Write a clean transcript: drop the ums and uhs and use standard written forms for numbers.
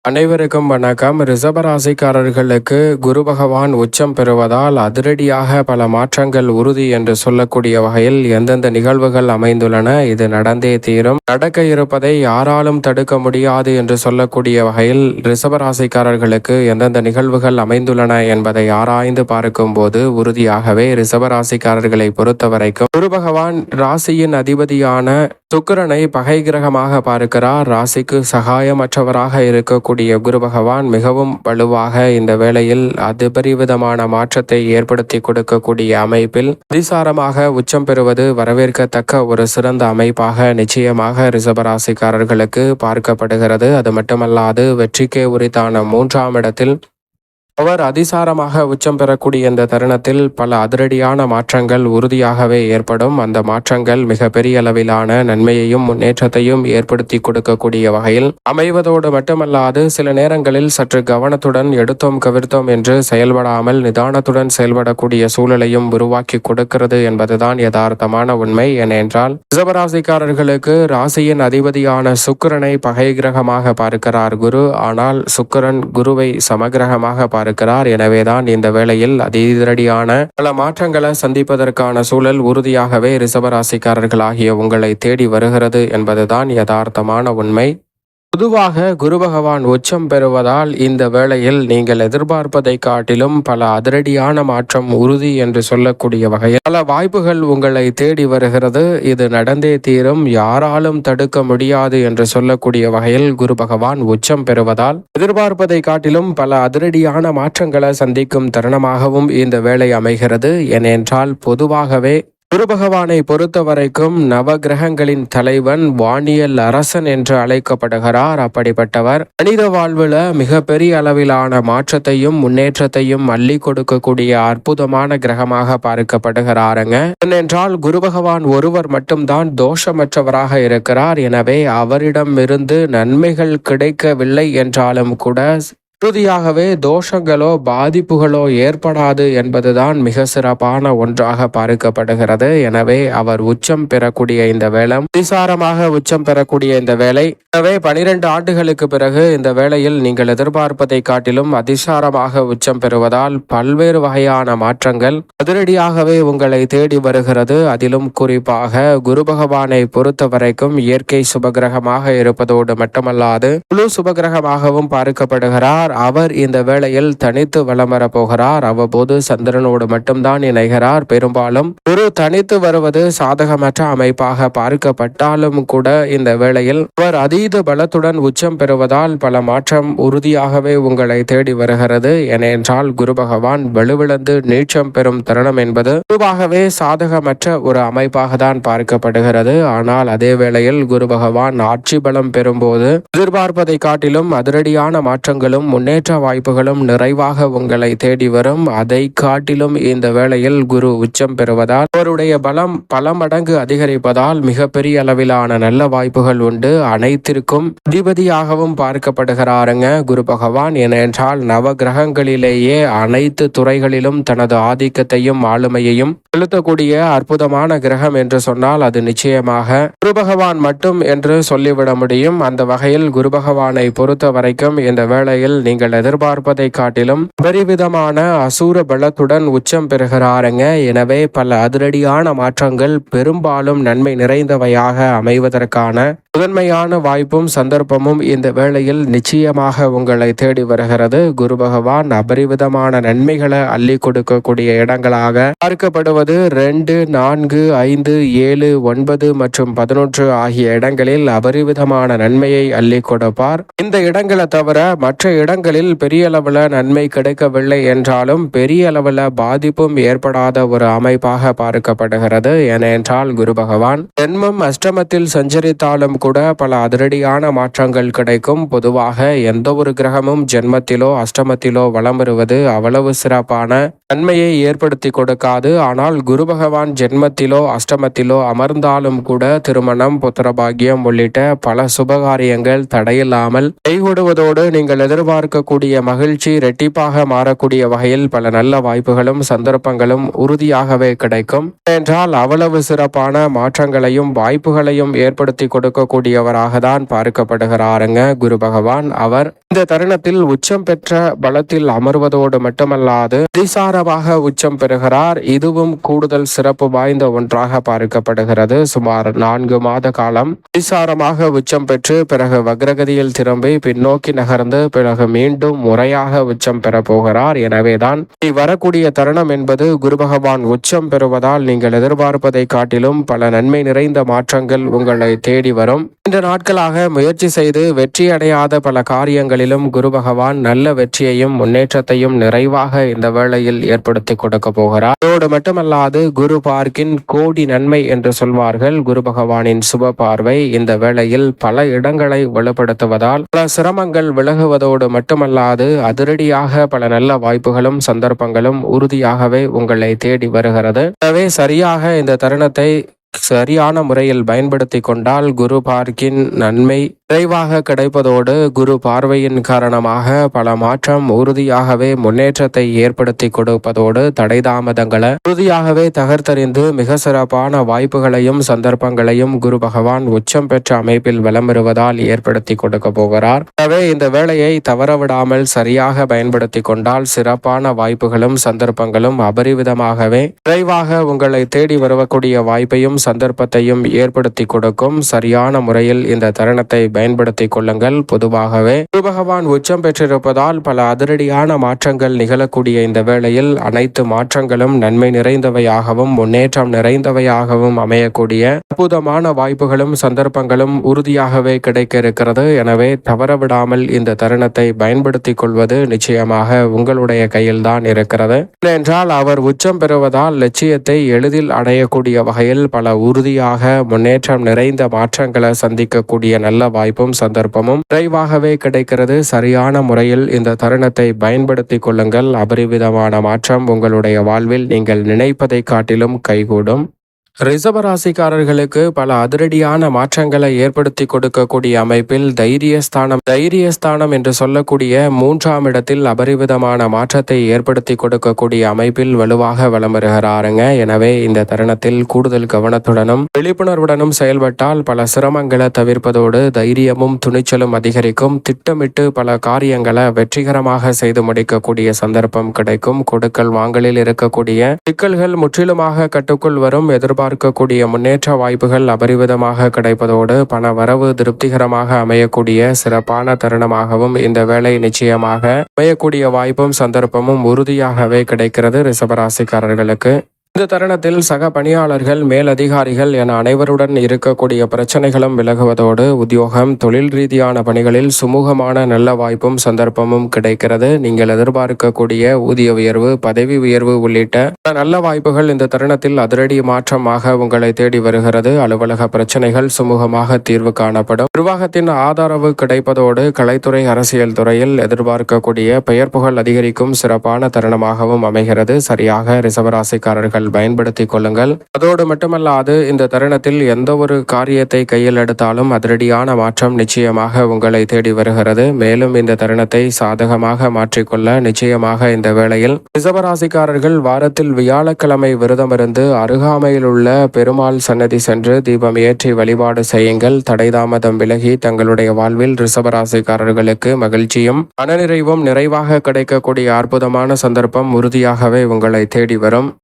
அனைவருக்கும் வணக்கம். ரிஷபராசிக்காரர்களுக்கு குரு பகவான் உச்சம் பெறுவதால் அதிரடியாக பல மாற்றங்கள் உறுதி என்று சொல்லக்கூடிய வகையில் எந்தெந்த நிகழ்வுகள் அமைந்துள்ளன, இது நடந்தே தீரும், நடக்க இருப்பதை யாராலும் தடுக்க முடியாது என்று சொல்லக்கூடிய வகையில் ரிஷபராசிக்காரர்களுக்கு எந்தெந்த நிகழ்வுகள் அமைந்துள்ளன என்பதை ஆராய்ந்து பார்க்கும் போது உறுதியாகவே ரிஷபராசிக்காரர்களை பொறுத்தவரைக்கும் குரு பகவான் ராசியின் அதிபதியான சுக்கிரனை பகை கிரகமாக பார்க்கிறார். ராசிக்கு சகாயமற்றவராக இருக்கக்கூடிய குரு பகவான் மிகவும் வலுவாக இந்த வேளையில் அதிபரிவிதமான மாற்றத்தை ஏற்படுத்தி கொடுக்கக்கூடிய அமைப்பில் அதிசாரமாக உச்சம் பெறுவது வரவேற்கத்தக்க ஒரு சிறந்த அமைப்பாக நிச்சயமாக ரிஷபராசிக்காரர்களுக்கு பார்க்கப்படுகிறது. அது மட்டுமல்லாது வெற்றிக்கே உரித்தான 3ஆம் இடத்தில் அவர் அதிசாரமாக உச்சம் பெறக்கூடிய இந்த தருணத்தில் பல அதிரடியான மாற்றங்கள் உறுதியாகவே ஏற்படும். அந்த மாற்றங்கள் மிக பெரிய அளவிலான நன்மையையும் முன்னேற்றத்தையும் ஏற்படுத்தி கொடுக்கக்கூடிய வகையில் அமைவதோடு மட்டுமல்லாது சில நேரங்களில் சற்று கவனத்துடன் எடுத்தோம் கவிர்த்தோம் என்று செயல்படாமல் நிதானத்துடன் செயல்படக்கூடிய சூழலையும் உருவாக்கி கொடுக்கிறது என்பதுதான் யதார்த்தமான உண்மை. ஏனென்றால் ரிஷபராசிக்காரர்களுக்கு ராசியின் அதிபதியான சுக்கிரனை பகை கிரகமாக பார்க்கிறார் குரு. ஆனால் சுக்கிரன் குருவை சமகிரகமாக இருக்கிறார். எனவேதான் இந்த வேளையில் அதிரடியான பல மாற்றங்களை சந்திப்பதற்கான சூழல் உறுதியாகவே ரிஷபராசிக்காரர்களாகிய உங்களை தேடி வருகிறது என்பதுதான் யதார்த்தமான உண்மை. பொதுவாக குரு பகவான் உச்சம் பெறுவதால் இந்த வேளையில் நீங்கள் எதிர்பார்ப்பதை காட்டிலும் பல அதிரடியான மாற்றம் உறுதி என்று சொல்லக்கூடிய வகையில் பல வாய்ப்புகள் உங்களை தேடி வருகிறது. இது நடந்தே தீரும், யாராலும் தடுக்க முடியாது என்று சொல்லக்கூடிய வகையில் குரு பகவான் உச்சம் பெறுவதால் எதிர்பார்ப்பதை காட்டிலும் பல அதிரடியான மாற்றங்களை சந்திக்கும் தருணமாகவும் இந்த வேளை அமைகிறது. ஏனென்றால் பொதுவாகவே குரு பகவானை பொறுத்த வரைக்கும் நவ கிரகங்களின் தலைவன், வானியல் அரசன் என்று அழைக்கப்படுகிறார். அப்படிப்பட்டவர் மனித வாழ்வுல மிகப்பெரிய அளவிலான மாற்றத்தையும் முன்னேற்றத்தையும் அள்ளி கொடுக்கக்கூடிய அற்புதமான கிரகமாக பார்க்கப்படுகிறாருங்க. ஏனென்றால் குரு பகவான் ஒருவர் மட்டும்தான் தோஷமற்றவராக இருக்கிறார். எனவே அவரிடம் இருந்து நன்மைகள் கிடைக்கவில்லை என்றாலும் கூட உறுதியாகவே தோஷங்களோ பாதிப்புகளோ ஏற்படாது என்பதுதான் மிக சிறப்பான ஒன்றாக பார்க்கப்படுகிறது. எனவே அவர் உச்சம் பெறக்கூடிய இந்த வேளை அதிசாரமாக உச்சம் பெறக்கூடிய இந்த வேளை, எனவே 12 ஆண்டுகளுக்கு பிறகு இந்த வேளையில் நீங்கள் எதிர்பார்ப்பதை காட்டிலும் அதிசாரமாக உச்சம் பெறுவதால் பல்வேறு வகையான மாற்றங்கள் அதிரடியாகவே உங்களை தேடி வருகிறது. அதிலும் குறிப்பாக குரு பகவானை பொறுத்த வரைக்கும் இயற்கை சுபகிரகமாக இருப்பதோடு மட்டுமல்லாது முழு சுபகிரகமாகவும் பார்க்கப்படுகிறார். அவர் இந்த வேளையில் தனித்து வலம் வர போகிறார். அவ்வப்போது சந்திரனோடு மட்டும்தான் இணைகிறார். பெரும்பாலும் ஒரு தனித்து வருவது சாதகமற்ற அமைப்பாக பார்க்கப்பட்டாலும் கூட இந்த வேளையில் அவர் அதீத பலத்துடன் உச்சம் பெறுவதால் பல மாற்றம் உறுதியாகவே உங்களை தேடி வருகிறது. ஏனென்றால் குரு பகவான் வலுவிழந்து நீச்சம் பெறும் தருணம் என்பது பொதுவாகவே சாதகமற்ற ஒரு அமைப்பாக தான் பார்க்கப்படுகிறது. ஆனால் அதே வேளையில் குரு பகவான் ஆட்சி பலம் பெறும்போது எதிர்பார்ப்பதை காட்டிலும் அதிரடியான மாற்றங்களும் முன்னேற்ற வாய்ப்புகளும் நிறைவாக உங்களை தேடி வரும். அதை காட்டிலும் இந்த வேளையில் குரு உச்சம் பெறுவதால் அவருடைய பலம் பல மடங்கு அதிகரிப்பதால் மிகப்பெரிய அளவிலான நல்ல வாய்ப்புகள் உண்டு. அனைத்திற்கும் அதிபதியாகவும் பார்க்கப்படுகிறாருங்க குரு பகவான். ஏனென்றால் நவ கிரகங்களிலேயே அனைத்து துறைகளிலும் தனது ஆதிக்கத்தையும் ஆளுமையையும் செலுத்தக்கூடிய அற்புதமான கிரகம் என்று சொன்னால் அது நிச்சயமாக குரு பகவான் மட்டும் என்று சொல்லிவிட முடியும். அந்த வகையில் குரு பகவானை பொறுத்த வரைக்கும் இந்த வேளையில் நீங்கள் எதிர்பார்ப்பதை காட்டிலும் பெரிவிதமான அசூர பலத்துடன் உச்சம் பெறுகிறாருங்க. எனவே பல அதிரடியான மாற்றங்கள் பெரும்பாலும் நன்மை நிறைந்தவையாக அமைவதற்கான முதன்மையான வாய்ப்பும் சந்தர்ப்பமும் இந்த வேளையில் நிச்சயமாக உங்களை தேடி வருகிறது. குரு பகவான் அபரிவிதமான நன்மைகளை அள்ளி கொடுக்கக்கூடிய இடங்களாக பார்க்கப்படுவது 2, 4, 5, 7, 9 மற்றும் 11 ஆகிய இடங்களில் அபரிவிதமான நன்மையை அள்ளி கொடுப்பார். இந்த இடங்களை தவிர மற்ற இடங்களில் பெரிய அளவில் நன்மை கிடைக்கவில்லை என்றாலும் பெரிய அளவில் பாதிப்பும் ஏற்படாத ஒரு அமைப்பாக பார்க்கப்படுகிறது. ஏனென்றால் குரு பகவான் ஜென்மம் அஷ்டமத்தில் சஞ்சரித்தாலும் கூட பல அதிரடியான மாற்றங்கள் கிடைக்கும். பொதுவாக எந்த ஒரு கிரகமும் ஜென்மத்திலோ அஷ்டமத்திலோ வலம் வருவது அவ்வளவு சிறப்பான நன்மையை ஏற்படுத்தி கொடுக்காது. ஆனால் குரு பகவான் ஜென்மத்திலோ அஷ்டமத்திலோ அமர்ந்தாலும் கூட திருமணம், புத்திரபாகியம் உள்ளிட்ட பல சுபகாரியங்கள் தடையில்லாமல் கைகூடுவதோடு நீங்கள் எதிர்பார்க்கக்கூடிய மகிழ்ச்சி இரட்டிப்பாக மாறக்கூடிய வகையில் பல நல்ல வாய்ப்புகளும் சந்தர்ப்பங்களும் உறுதியாகவே கிடைக்கும். என்றால் அவ்வளவு சிறப்பான மாற்றங்களையும் வாய்ப்புகளையும் ஏற்படுத்தி கொடுக்கக்கூடிய இருக்கக்கூடியவராக தான் பார்க்கப்படுகிறாருங்க குரு பகவான். அவர் இந்த தருணத்தில் உச்சம் பெற்ற பலத்தில் அமர்வதோடு மட்டுமல்லாது அதிசாரமாக உச்சம் பெறுகிறார். இதுவும் கூடுதல் சிறப்பு வாய்ந்த ஒன்றாக பார்க்கப்படுகிறது. சுமார் 4 மாத காலம் அதிசாரமாக உச்சம் பெற்று பிறகு வக்ரகதியில் திரும்பி பின்னோக்கி நகர்ந்து பிறகு மீண்டும் முறையாக உச்சம் பெற போகிறார். எனவேதான் வரக்கூடிய தருணம் என்பது குரு பகவான் உச்சம் பெறுவதால் நீங்கள் எதிர்பார்ப்பதை காட்டிலும் பல நன்மை நிறைந்த மாற்றங்கள் உங்களை தேடி வரும். இந்த நாட்களாக முயற்சி செய்து வெற்றி அடையாத பல காரியங்களிலும் குரு பகவான் நல்ல வெற்றியையும் முன்னேற்றத்தையும் நிறைவாக இந்த வேளையில் ஏற்படுத்தி கொடுக்க போகிறார். அதோடு மட்டுமல்லாது குரு பார்க்கின் கோடி நன்மை என்று சொல்வார்கள். குரு பகவானின் சுப பார்வை இந்த வேளையில் பல இடங்களை வலுப்படுத்துவதால் பல சிரமங்கள் விலகுவதோடு மட்டுமல்லாது அதிரடியாக பல நல்ல வாய்ப்புகளும் சந்தர்ப்பங்களும் உறுதியாகவே உங்களை தேடி வருகிறது. எனவே சரியாக இந்த தருணத்தை சரியான முறையில் பயன்படுத்தி கொண்டால் குரு பார்க்கின் நன்மை விரைவாக கிடைப்பதோடு குரு பார்வையின் காரணமாக பல மாற்றம் உறுதியாகவே முன்னேற்றத்தை ஏற்படுத்தி கொடுப்பதோடு தடை தாமதங்களை உறுதியாகவே தகர்த்தறிந்து மிக சிறப்பான வாய்ப்புகளையும் சந்தர்ப்பங்களையும் குரு பகவான் உச்சம் பெற்ற அமைப்பில் விளம்பெறுவதால் ஏற்படுத்தி கொடுக்க போகிறார். எனவே இந்த வேளையை தவறவிடாமல் சரியாக பயன்படுத்தி கொண்டால் சிறப்பான வாய்ப்புகளும் சந்தர்ப்பங்களும் அபரிவிதமாகவே விரைவாக உங்களை தேடி வரக்கூடிய வாய்ப்பையும் சந்தர்ப்பத்தையும் ஏற்படுத்தி கொடுக்கும். சரியான முறையில் இந்த தருணத்தை பயன்படுத்திக் கொள்ளுங்கள். பொதுவாகவே குரு பகவான் உச்சம் பெற்றிருப்பதால் பல அதிரடியான மாற்றங்கள் நிகழக்கூடிய இந்த வேளையில் அனைத்து மாற்றங்களும் நன்மை நிறைந்தவையாகவும் முன்னேற்றம் நிறைந்தவையாகவும் அமையக்கூடிய அற்புதமான வாய்ப்புகளும் சந்தர்ப்பங்களும் உறுதியாகவே கிடைக்க இருக்கிறது. எனவே தவறவிடாமல் இந்த தருணத்தை பயன்படுத்திக் கொள்வது நிச்சயமாக உங்களுடைய கையில்தான் இருக்கிறது. என்றால் அவர் உச்சம் பெறுவதால் லட்சியத்தை எளிதில் அடையக்கூடிய வகையில் பல உறுதியாக முன்னேற்றம் நிறைந்த மாற்றங்களை சந்திக்கக்கூடிய நல்ல வாய்ப்பும் சந்தர்ப்பமும் விரைவாகவே கிடைக்கிறது. சரியான முறையில் இந்த தருணத்தை பயன்படுத்திக் கொள்ளுங்கள். அபரிவிதமான மாற்றம் உங்களுடைய வாழ்வில் நீங்கள் நினைப்பதை காட்டிலும் கைகூடும். ரிஷபராசிக்காரர்களுக்கு பல அதிரடியான மாற்றங்களை ஏற்படுத்தி கொடுக்கக்கூடிய அமைப்பில் தைரியஸ்தானம் என்று சொல்லக்கூடிய 3ஆம் இடத்தில் அபரிவிதமான மாற்றத்தை ஏற்படுத்தி கொடுக்கக்கூடிய அமைப்பில் வலுவாக வலம் வருகிறாருங்க. எனவே இந்த தருணத்தில் கூடுதல் கவனத்துடனும் விழிப்புணர்வுடனும் செயல்பட்டால் பல சிரமங்களை தவிர்ப்பதோடு தைரியமும் துணிச்சலும் அதிகரிக்கும். திட்டமிட்டு பல காரியங்களை வெற்றிகரமாக செய்து முடிக்கக்கூடிய சந்தர்ப்பம் கிடைக்கும். கொடுக்கல் வாங்கலில் இருக்கக்கூடிய சிக்கல்கள் முற்றிலுமாக கட்டுக்குள் வரும். பார்க்கக்கூடிய முன்னேற்ற வாய்ப்புகள் அபரிவிதமாக கிடைப்பதோடு பண வரவு திருப்திகரமாக அமையக்கூடிய சிறப்பான தருணமாகவும் இந்த வேலை நிச்சயமாக அமையக்கூடிய வாய்ப்பும் சந்தர்ப்பமும் உறுதியாகவே கிடைக்கிறது ரிஷபராசிக்காரர்களுக்கு. இந்த தருணத்தில் சக பணியாளர்கள் மேலதிகாரிகள் என அனைவருடன் இருக்கக்கூடிய பிரச்சனைகளும் விலகுவதோடு உத்தியோகம் தொழில் ரீதியான பணிகளில் சுமூகமான நல்ல வாய்ப்பும் சந்தர்ப்பமும் கிடைக்கிறது. நீங்கள் எதிர்பார்க்கக்கூடிய ஊதிய உயர்வு பதவி உயர்வு உள்ளிட்ட நல்ல வாய்ப்புகள் இந்த தருணத்தில் அதிரடி மாற்றமாக உங்களை தேடி வருகிறது. அலுவலக பிரச்சனைகள் சுமூகமாக தீர்வு காணப்படும். நிர்வாகத்தின் ஆதரவு கிடைப்பதோடு கலைத்துறை அரசியல் துறையில் எதிர்பார்க்கக்கூடிய பெயர் புகழ் அதிகரிக்கும் சிறப்பான தருணமாகவும் அமைகிறது. சரியாக ரிஷபராசிக்காரர்கள் பயன்படுத்திக் கொள்ளுங்கள். அதோடு மட்டுமல்லாது இந்த தருணத்தில் எந்த ஒரு காரியத்தை கையில் எடுத்தாலும் அதிரடியான மாற்றம் நிச்சயமாக உங்களை தேடி வருகிறது. மேலும் இந்த தருணத்தை சாதகமாக மாற்றிக்கொள்ள நிச்சயமாக இந்த வேளையில் ரிஷபராசிக்காரர்கள் வாரத்தில் வியாழக்கிழமை விரதமிருந்து அருகாமையில் உள்ள பெருமாள் சன்னதி சென்று தீபம் ஏற்றி வழிபாடு செய்யுங்கள். தடைதாமதம் விலகி தங்களுடைய வாழ்வில் ரிஷபராசிக்காரர்களுக்கு மகிழ்ச்சியும் மனநிறைவும் நிறைவாக கிடைக்கக்கூடிய அற்புதமான சந்தர்ப்பம் உறுதியாகவே உங்களை தேடி வரும்.